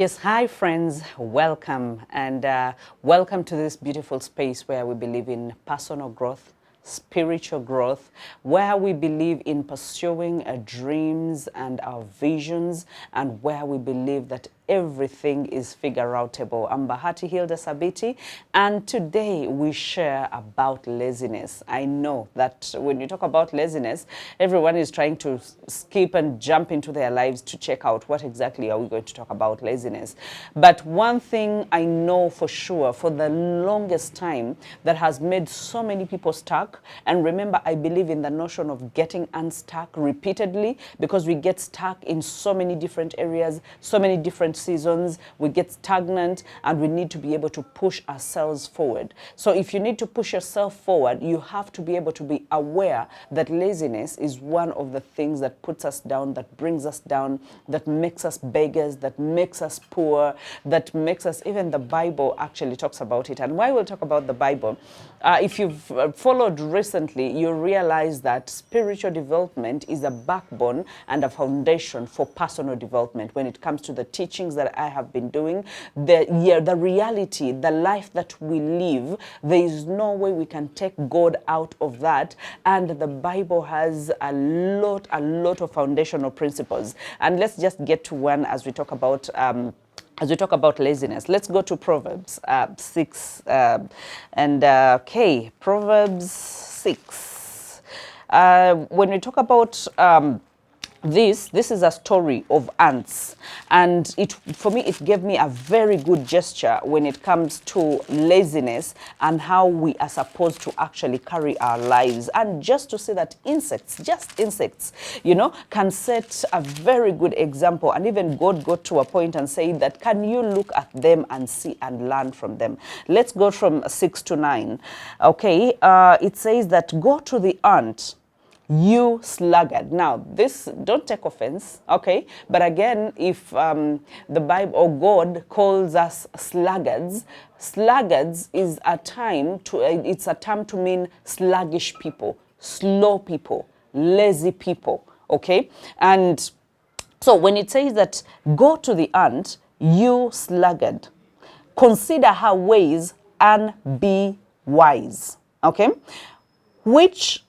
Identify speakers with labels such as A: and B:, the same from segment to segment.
A: Yes, hi friends, welcome and welcome to this beautiful space where we believe in personal growth, spiritual growth, where we believe in pursuing our dreams and our visions, and where we believe that everything is figure-outable. I'm Bahati Hilda Sabiti, and today we share about laziness. I know that when you talk about laziness, everyone is trying to skip and jump into their lives to check out what exactly are we going to talk about laziness. But one thing I know for sure, for the longest time, that has made so many people stuck, and remember, I believe in the notion of getting unstuck repeatedly, because we get stuck in so many different areas, so many different seasons, we get stagnant, and we need to be able to push ourselves forward. So if you need to push yourself forward, you have to be able to be aware that laziness is one of the things that puts us down, that brings us down, that makes us beggars, that makes us poor, that makes us, even the Bible actually talks about it. And why we'll talk about the Bible, if you've followed recently, you realize that spiritual development is a backbone and a foundation for personal development. When it comes to the teachings that I have been doing, the reality, the life that we live, there is no way we can take God out of that. And the Bible has a lot of foundational principles. And let's just get to one as we talk about laziness. Let's go to Proverbs 6 Proverbs 6. When we talk about this is a story of ants, and for me it gave me a very good gesture when it comes to laziness and how we are supposed to actually carry our lives. And just to say that insects, can set a very good example. And even God got to a point and said that, can you look at them and see and learn from them? Let's go from 6 to 9. Okay, it says that, go to the ant, you sluggard. Now, this, don't take offense, okay? But again, if the Bible or God calls us sluggards, sluggards is a time to, it's a term to mean sluggish people, slow people, lazy people, okay? And so when it says that, go to the ant, you sluggard, consider her ways and be wise, okay? Which,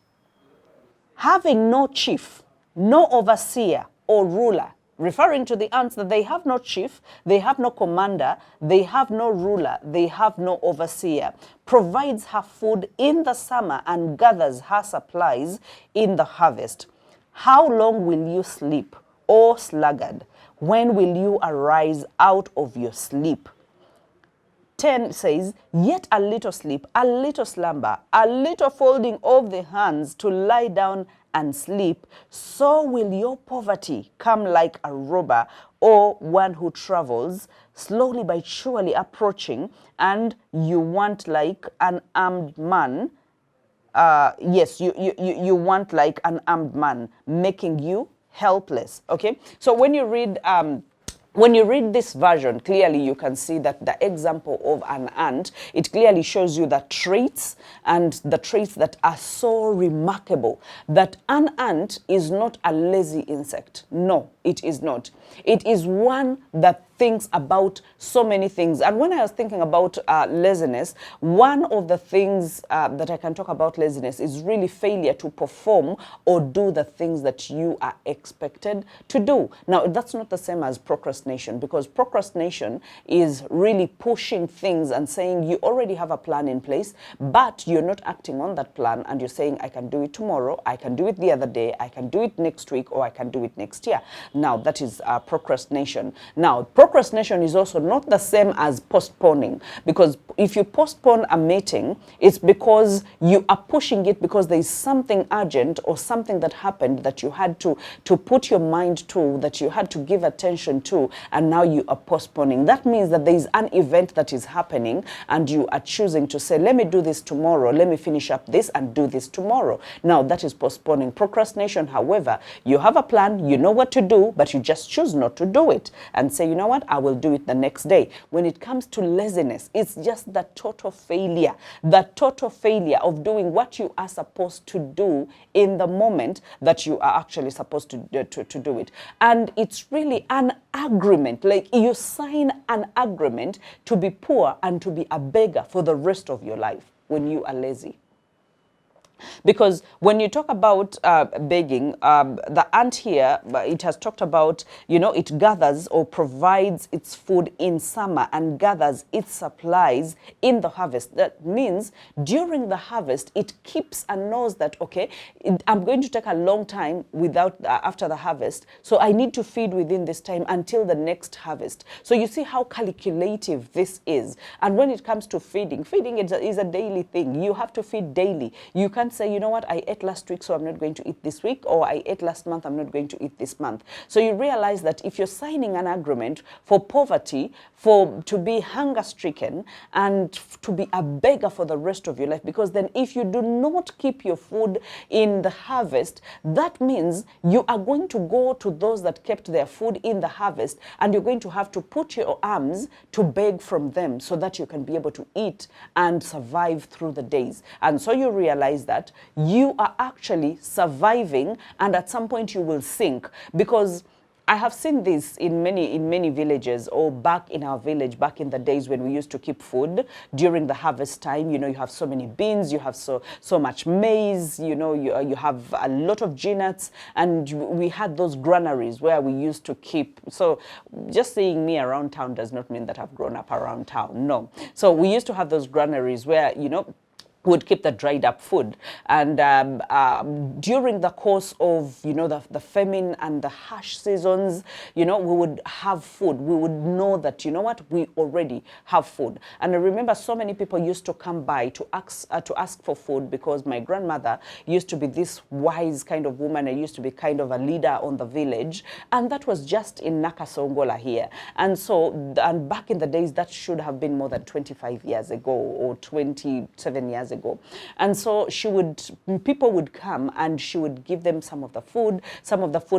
A: having no chief, no overseer or ruler, referring to the ants, that they have no chief, they have no commander, they have no ruler, they have no overseer, provides her food in the summer and gathers her supplies in the harvest. How long will you sleep, O sluggard? When will you arise out of your sleep? 10 says, yet a little sleep, a little slumber, a little folding of the hands to lie down and sleep, so will your poverty come like a robber, or one who travels slowly but surely approaching, and you want like an armed man. You want like an armed man, making you helpless. Okay, so when you read this version, clearly you can see that the example of an ant, it clearly shows you the traits, and the traits that are so remarkable, that an ant is not a lazy insect. No, it is not. It is one that thinks about so many things. And when I was thinking about laziness, one of the things that I can talk about laziness is really failure to perform or do the things that you are expected to do. Now, that's not the same as procrastination, because procrastination is really pushing things and saying you already have a plan in place, but you're not acting on that plan, and you're saying, I can do it tomorrow, I can do it the other day, I can do it next week, or I can do it next year. Now, that is procrastination. Now, procrastination is also not the same as postponing, because if you postpone a meeting, it's because you are pushing it because there is something urgent or something that happened that you had to put your mind to, that you had to give attention to, and now you are postponing. That means that there is an event that is happening, and you are choosing to say, let me do this tomorrow, let me finish up this and do this tomorrow. Now, that is postponing. Procrastination, however, you have a plan, you know what to do, but you just choose not to do it and say, you know what, I will do it the next day. When it comes to laziness, it's just just the total failure of doing what you are supposed to do in the moment that you are actually supposed to do it. And it's really an agreement, like you sign an agreement to be poor and to be a beggar for the rest of your life when you are lazy. Because when you talk about begging, the ant here, it has talked about, you know, it gathers or provides its food in summer and gathers its supplies in the harvest. That means during the harvest, it keeps and knows that, okay, I'm going to take a long time without after the harvest, so I need to feed within this time until the next harvest. So you see how calculative this is. And when it comes to feeding is a daily thing. You have to feed daily. You can't say, you know what, I ate last week, so I'm not going to eat this week, or I ate last month, I'm not going to eat this month. So you realize that if you're signing an agreement for poverty, to be hunger stricken and to be a beggar for the rest of your life, because then if you do not keep your food in the harvest, that means you are going to go to those that kept their food in the harvest, and you're going to have to put your arms to beg from them so that you can be able to eat and survive through the days. And so you realize that you are actually surviving, and at some point you will sink. Because I have seen this in many villages, or back in our village, back in the days when we used to keep food during the harvest time. You know, you have so many beans, you have so much maize, you know, you have a lot of nuts, and we had those granaries where we used to keep. So just saying me around town does not mean that I've grown up around town, no. So we used to have those granaries where, you know, would keep the dried up food. And during the course of, you know, the famine and the harsh seasons, you know, we would have food. We would know that, you know what, we already have food. And I remember so many people used to come by to ask for food, because my grandmother used to be this wise kind of woman. I used to be kind of a leader on the village. And that was just in Nakasongola here. And so, and back in the days, that should have been more than 25 years ago or 27 years ago. And so people would come and she would give them some of the food,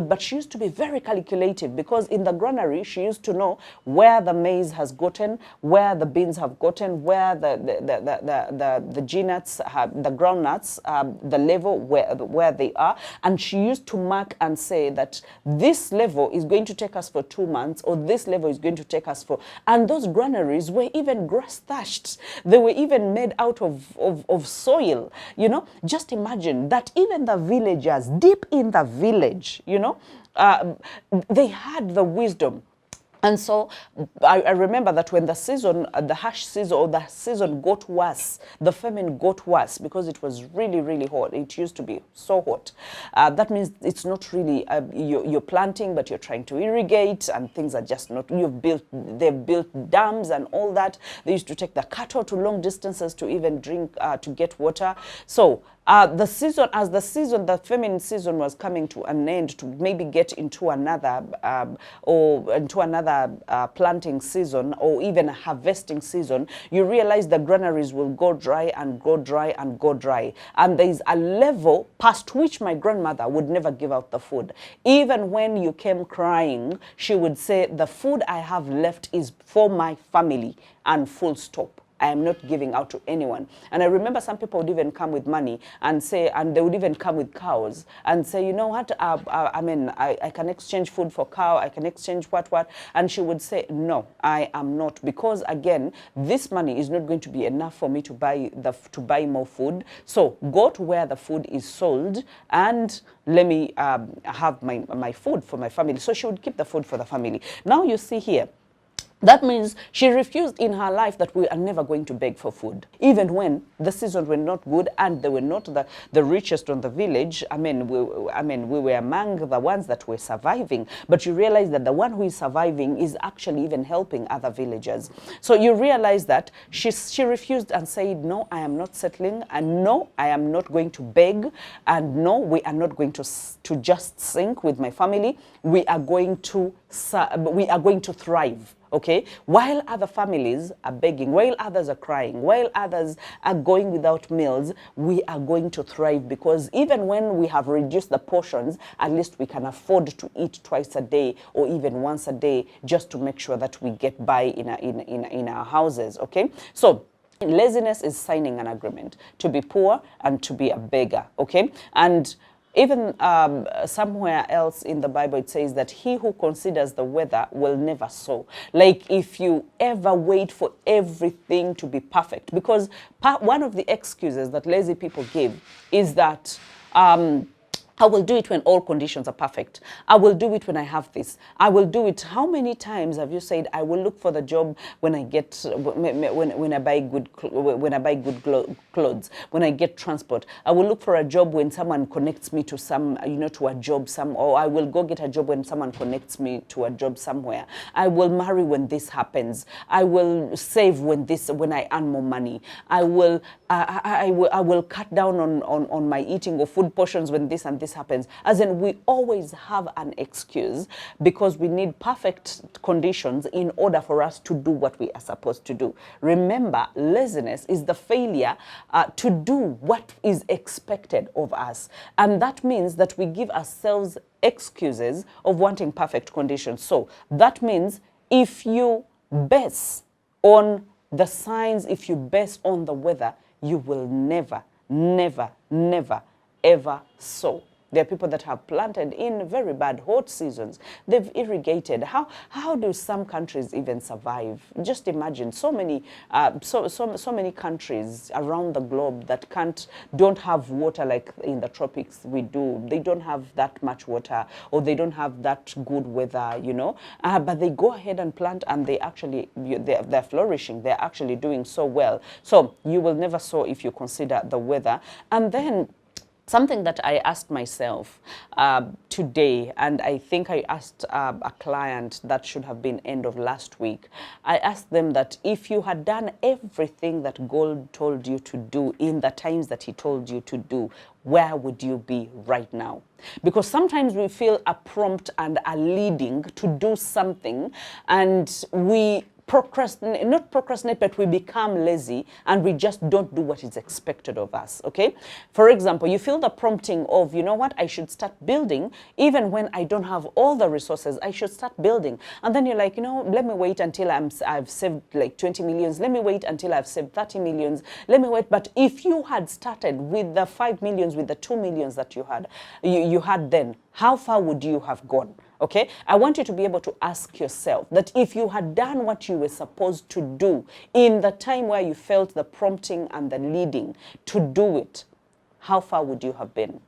A: but she used to be very calculative, because in the granary, she used to know where the maize has gotten, where the beans have gotten, where the G-nuts, the groundnuts, the level where they are. And she used to mark and say that this level is going to take us for 2 months, or this level is going to take us for, and those granaries were even grass thatched. They were even made out of soil, you know. Just imagine that even the villagers deep in the village, you know, they had the wisdom. And so I remember that when the season, the harsh season, or the season got worse, the famine got worse, because it was really, really hot. It used to be so hot. That means it's not really, you're planting, but you're trying to irrigate, and things are just not, they've built dams and all that. They used to take the cattle to long distances to even drink, to get water. So the famine season was coming to an end, to maybe get into another planting season, or even a harvesting season, you realize the granaries will go dry and go dry and go dry. And there is a level past which my grandmother would never give out the food. Even when you came crying, she would say, the food I have left is for my family, and full stop. I am not giving out to anyone. And I remember some people would even come with money and say, and they would even come with cows and say, you know what, I can exchange food for cow, I can exchange what. And she would say, no, I am not, because again, this money is not going to be enough for me to buy more food. So go to where the food is sold and let me have my food for my family. So she would keep the food for the family. Now you see here, that means she refused in her life that we are never going to beg for food. Even when the seasons were not good and they were not the richest on the village, we were among the ones that were surviving. But you realize that the one who is surviving is actually even helping other villagers. So you realize that she refused and said, no, I am not settling, and no, I am not going to beg, and no, we are not going to just sink with my family. We are going to thrive. Okay, while other families are begging, while others are crying, while others are going without meals, we are going to thrive, because even when we have reduced the portions, at least we can afford to eat twice a day or even once a day, just to make sure that we get by in our houses. Okay, so Laziness is signing an agreement to be poor and to be a beggar, okay? And even somewhere else in the Bible, it says that he who considers the weather will never sow. Like if you ever wait for everything to be perfect, because one of the excuses that lazy people give is that I will do it when all conditions are perfect. I will do it when I have this. I will do it. How many times have you said, I will look for the job when I get, when I buy good clothes, when I get transport. I will look for a job when someone connects me to some, to a job or I will go get a job when someone connects me to a job somewhere. I will marry when this happens. I will save when I earn more money. I will cut down on my eating of food portions when this and this happens. As in, we always have an excuse because we need perfect conditions in order for us to do what we are supposed to do. Remember, laziness is the failure to do what is expected of us. And that means that we give ourselves excuses of wanting perfect conditions. So that means if you base on the signs, if you base on the weather, you will never, never, never, ever sow. There are people that have planted in very bad hot seasons. They've irrigated. How do some countries even survive? Just imagine so many countries around the globe that don't have water like in the tropics we do. They don't have that much water, or they don't have that good weather, but they go ahead and plant, and they're flourishing. They're actually doing so well. So you will never sow if you consider the weather. And then something that I asked myself today, and I think I asked a client that should have been end of last week. I asked them that if you had done everything that God told you to do in the times that he told you to do, where would you be right now? Because sometimes we feel a prompt and a leading to do something, and we not procrastinate, but we become lazy and we just don't do what is expected of us, okay? For example, you feel the prompting of, I should start building even when I don't have all the resources. I should start building. And then you're like, let me wait until I've saved like 20 millions. Let me wait until I've saved 30 millions. Let me wait. But if you had started with the 5 millions, with the 2 millions that you had then, how far would you have gone? Okay, I want you to be able to ask yourself that if you had done what you were supposed to do in the time where you felt the prompting and the leading to do it, how far would you have been?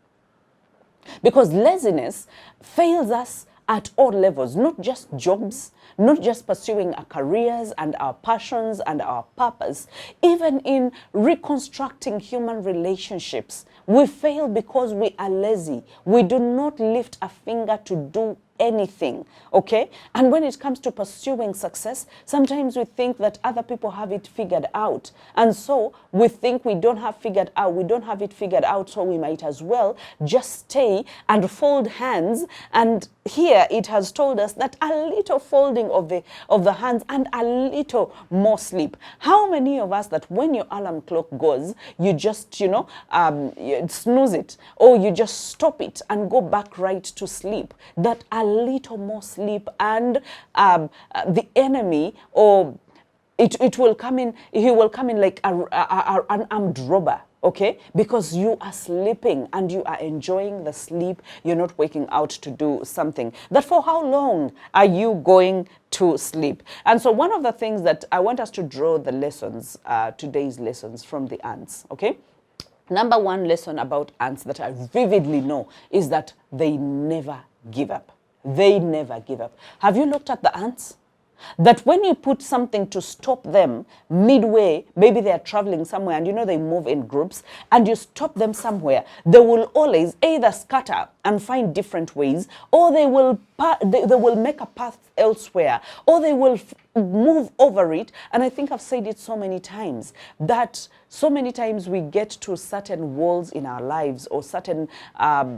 A: Because laziness fails us at all levels, not just jobs, not just pursuing our careers and our passions and our purpose. Even in reconstructing human relationships, we fail because we are lazy. We do not lift a finger to do anything, okay? And when it comes to pursuing success, sometimes we think that other people have it figured out. And so we think we don't have it figured out, so we might as well just stay and fold hands. And here it has told us that a little folding of the hands and a little more sleep. How many of us that when your alarm clock goes, you just, you snooze it, or you just stop it and go back right to sleep? That a little more sleep, and the enemy, or it will come in, he will come in like an armed robber, okay? Because you are sleeping and you are enjoying the sleep. You're not waking out to do something. That for how long are you going to sleep? And so one of the things that I want us to draw the lessons, today's lessons from the ants, okay? Number one lesson about ants that I vividly know is that they never give up. They never give up. Have you looked at the ants? That when you put something to stop them midway, maybe they are traveling somewhere and they move in groups, and you stop them somewhere, they will always either scatter and find different ways, or they will make a path elsewhere, or they will move over it. And I think I've said it so many times that so many times we get to certain walls in our lives, or certain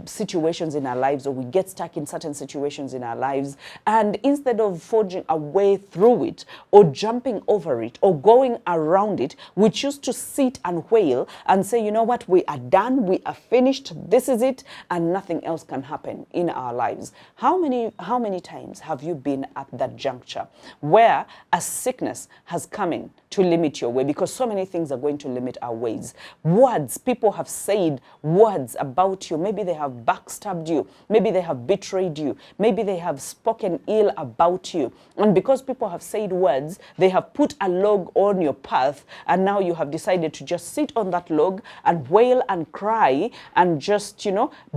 A: situations in our lives, or we get stuck in certain situations in our lives, and instead of forging a way through it, or jumping over it, or going around it, we choose to sit and wail and say, you know what, we are done, we are finished, this is it, and nothing else can happen in our lives. How many times have you been at that juncture where a sickness has come in to limit your way, because so many things are going to limit our ways. Words, people have said words about you. Maybe they have backstabbed you. Maybe they have betrayed you. Maybe they have spoken ill about you. And because people have said words, they have put a log on your path, and now you have decided to just sit on that log and wail and cry and just,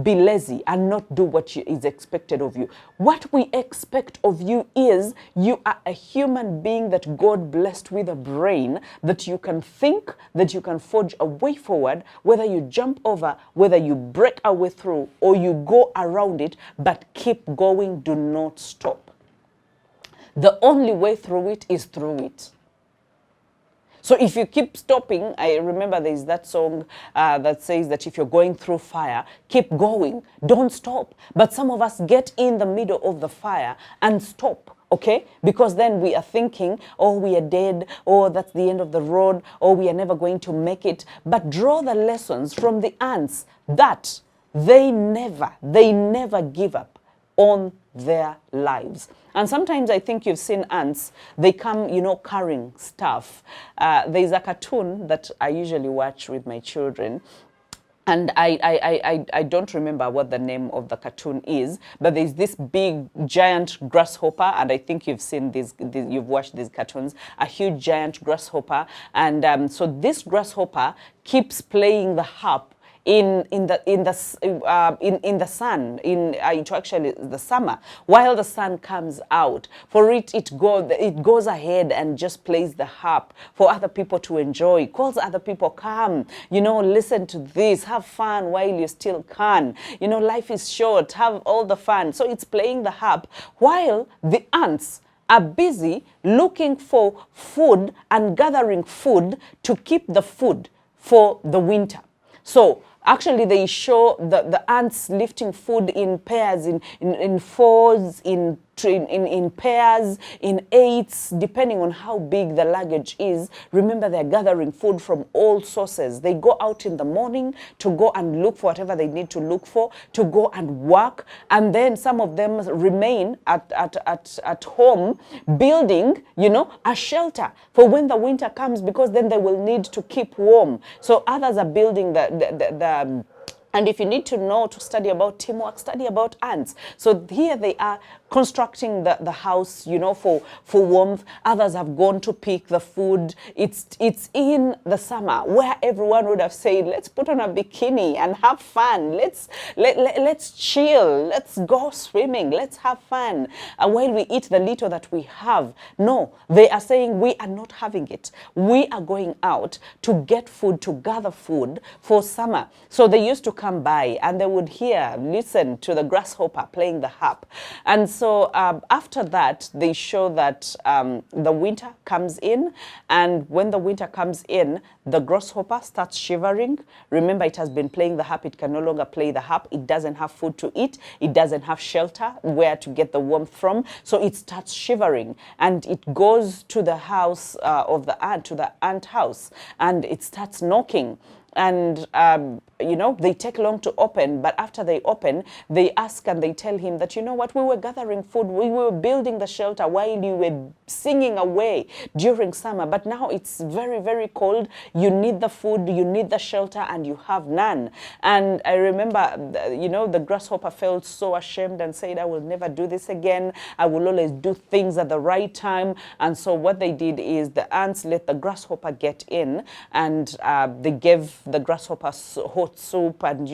A: be lazy and not do what is expected of you. What we expect of you is you are a human being that God blessed with a brain, that you can think, that you can forge a way forward, whether you jump over, whether you break a way through, or you go around it, but keep going, do not stop. The only way through it is through it. So if you keep stopping, I remember there's that song that says that if you're going through fire, keep going, don't stop. But some of us get in the middle of the fire and stop, okay? Because then we are thinking, oh, we are dead, or that's the end of the road, or we are never going to make it. But draw the lessons from the ants that they never give up on their lives. And sometimes I think you've seen ants, they come, carrying stuff. There's a cartoon that I usually watch with my children. And I don't remember what the name of the cartoon is, but there's this big giant grasshopper, and I think you've seen you've watched these cartoons, a huge giant grasshopper. And so this grasshopper keeps playing the harp in the sun, actually the summer, while the sun comes out. For it goes ahead and just plays the harp for other people to enjoy, calls other people, come, listen to this, have fun while you still can, life is short, have all the fun. So it's playing the harp while the ants are busy looking for food and gathering food to keep the food for the winter. So actually, they show the ants lifting food in pairs, in fours, in pairs, in eights, depending on how big the luggage is. Remember, they're gathering food from all sources. They go out in the morning to go and look for whatever they need to look for, to go and work. And then some of them remain at home building, a shelter for when the winter comes, because then they will need to keep warm. So others are building and if you need to study about teamwork, study about ants. So here they are constructing the house, for warmth. Others have gone to pick the food. It's in the summer where everyone would have said, let's put on a bikini and have fun. Let's chill. Let's go swimming. Let's have fun. And while we eat the little that we have. No, they are saying we are not having it. We are going out to get food, to gather food for summer. So they used to come by and they would listen to the grasshopper playing the harp. And so after that, they show that the winter comes in, and when the winter comes in, the grasshopper starts shivering. Remember, it has been playing the harp. It can no longer play the harp. It doesn't have food to eat. It doesn't have shelter where to get the warmth from. So it starts shivering, and it goes to the house of the ant, to the ant house, and it starts knocking. And, they take long to open, but after they open, they ask and they tell him that, what, we were gathering food, we were building the shelter while you were singing away during summer, but now it's very, very cold. You need the food, you need the shelter, and you have none. And I remember, the grasshopper felt so ashamed and said, I will never do this again. I will always do things at the right time. And so what they did is the ants let the grasshopper get in, and they gave the grasshopper hot soup, and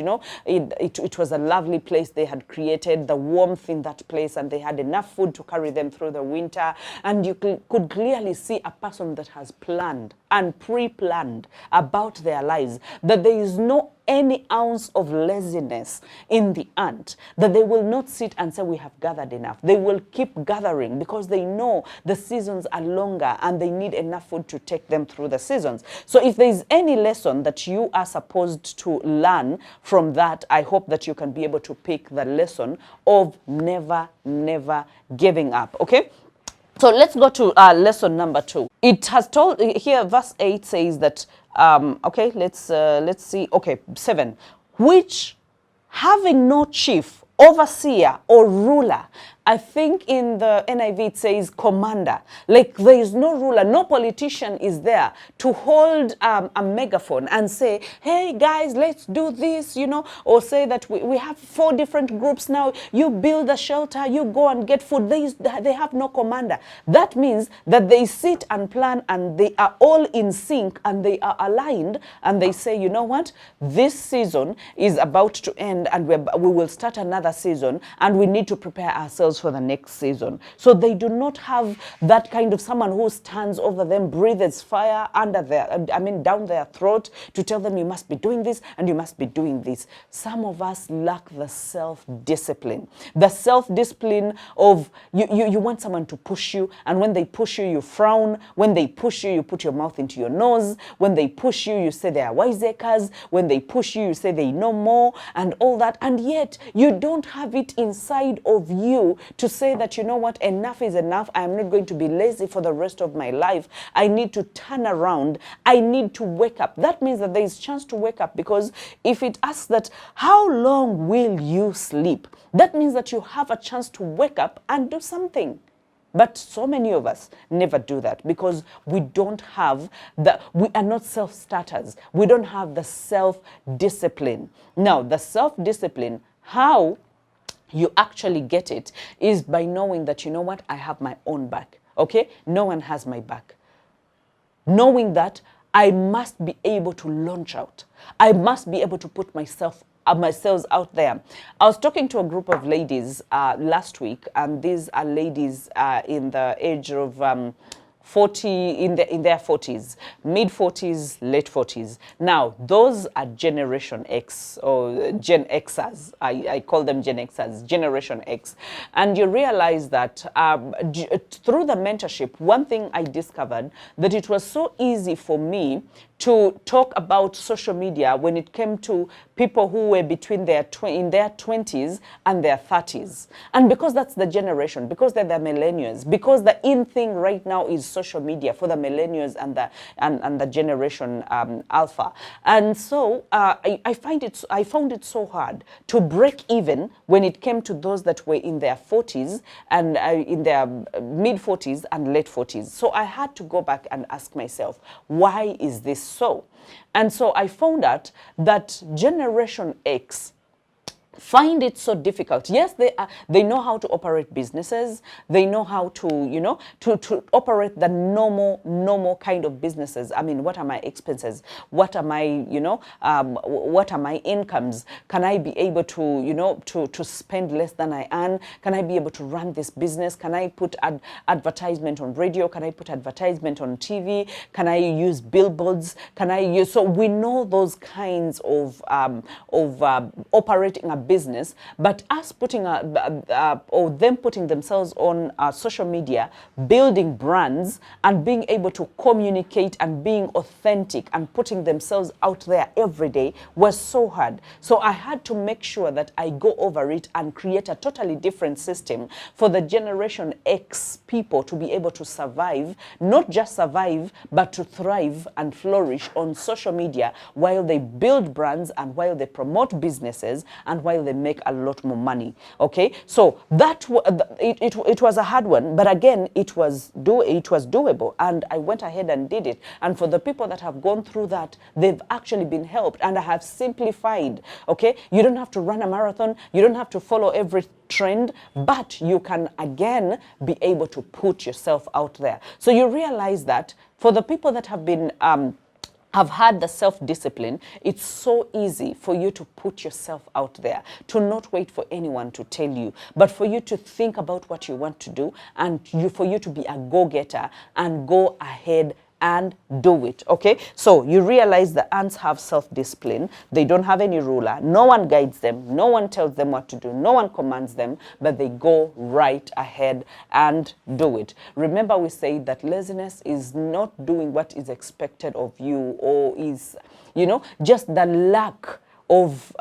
A: it was a lovely place they had created, the warmth in that place, and they had enough food to carry them through the winter. And you could clearly see a person that has planned and pre-planned about their lives, that there is no any ounce of laziness in the ant, that they will not sit and say, we have gathered enough. They will keep gathering because they know the seasons are longer and they need enough food to take them through the seasons. So if there is any lesson that you are supposed to learn from that, I hope that you can be able to pick the lesson of never, never giving up. Okay? So let's go to lesson number 2. It has told here, verse 8 says that, okay, let's see, okay, 7, which having no chief, overseer, or ruler, I think in the NIV it says commander. Like there is no ruler, no politician is there to hold a megaphone and say, hey guys, let's do this, you know, or say that we have 4 different groups now, you build a shelter, you go and get food. They have no commander. That means that they sit and plan and they are all in sync and they are aligned and they say, you know what, this season is about to end and we will start another season and we need to prepare ourselves for the next season. So they do not have that kind of someone who stands over them, breathes fire under down their throat to tell them you must be doing this and you must be doing this. Some of us lack the self-discipline. The self-discipline of you want someone to push you, and when they push you, you frown. When they push you, you put your mouth into your nose. When they push you, you say they are wiseacres. When they push you, you say they know more and all that. And yet you don't have it inside of you to say that, you know what, enough is enough. I am not going to be lazy for the rest of my life. I need to turn around. I need to wake up. That means that there is chance to wake up, because if it asks that, how long will you sleep? That means that you have a chance to wake up and do something. But so many of us never do that because we don't have we are not self-starters. We don't have the self-discipline. Now, the self-discipline, how you actually get it is by knowing that, you know what, I have my own back. Okay? No one has my back. Knowing that I must be able to launch out. I must be able to put myself out there. I was talking to a group of ladies last week, and these are ladies in the age of 40, in their 40s, mid 40s, late 40s. Now, those are Generation X or Gen Xers. I call them Gen Xers, Generation X. And you realize that through the mentorship, one thing I discovered, that it was so easy for me to talk about social media when it came to people who were between in their 20s and their 30s. And because that's the generation, because they're the millennials, because the in thing right now is social media for the millennials and the generation Alpha. And so I found it so hard to break even when it came to those that were in their 40s and in their mid 40s and late 40s. So I had to go back and ask myself, why is this so? And so I found out that Generation X find it so difficult. Yes, they know how to operate businesses. They know how to, you know, to operate the normal kind of businesses. I mean, what are my expenses? What are my, you know, what are my incomes? Can I be able to, you know, to spend less than I earn? Can I be able to run this business? Can I put advertisement on radio? Can I put advertisement on TV? Can I use billboards? Can I use, so we know those kinds of operating a business, but us putting or them putting themselves on social media, building brands and being able to communicate and being authentic and putting themselves out there every day was so hard. So I had to make sure that I go over it and create a totally different system for the Generation X people to be able to survive, not just survive, but to thrive and flourish on social media while they build brands and while they promote businesses and while they make a lot more money. Okay, so that it was a hard one, but again, it was doable, and I went ahead and did it. And for the people that have gone through that, they've actually been helped, and I have simplified. Okay, you don't have to run a marathon, you don't have to follow every trend, but you can again be able to put yourself out there. So you realize that for the people that have been have had the self-discipline, it's so easy for you to put yourself out there, to not wait for anyone to tell you, but for you to think about what you want to do and for you to be a go-getter and go ahead and do it. Okay, so you realize the ants have self-discipline. They don't have any ruler. No one guides them. No one tells them what to do. No one commands them, but they go right ahead and do it. Remember, we say that laziness is not doing what is expected of you, or is, you know, just the lack of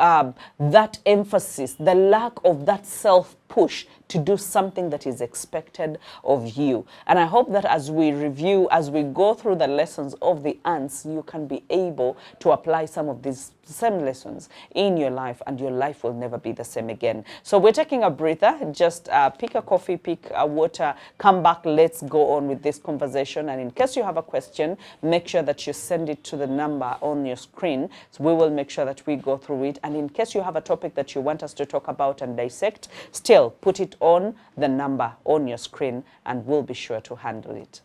A: that emphasis, the lack of that self-push to do something that is expected of you. And I hope that as we review, as we go through the lessons of the ants, you can be able to apply some of these same lessons in your life, and your life will never be the same again. So we're taking a breather. Just pick a coffee, pick a water, come back. Let's go on with this conversation. And in case you have a question, make sure that you send it to the number on your screen. So we will make sure that we go through it. And in case you have a topic that you want us to talk about and dissect, still put it on the number on your screen, and we'll be sure to handle it.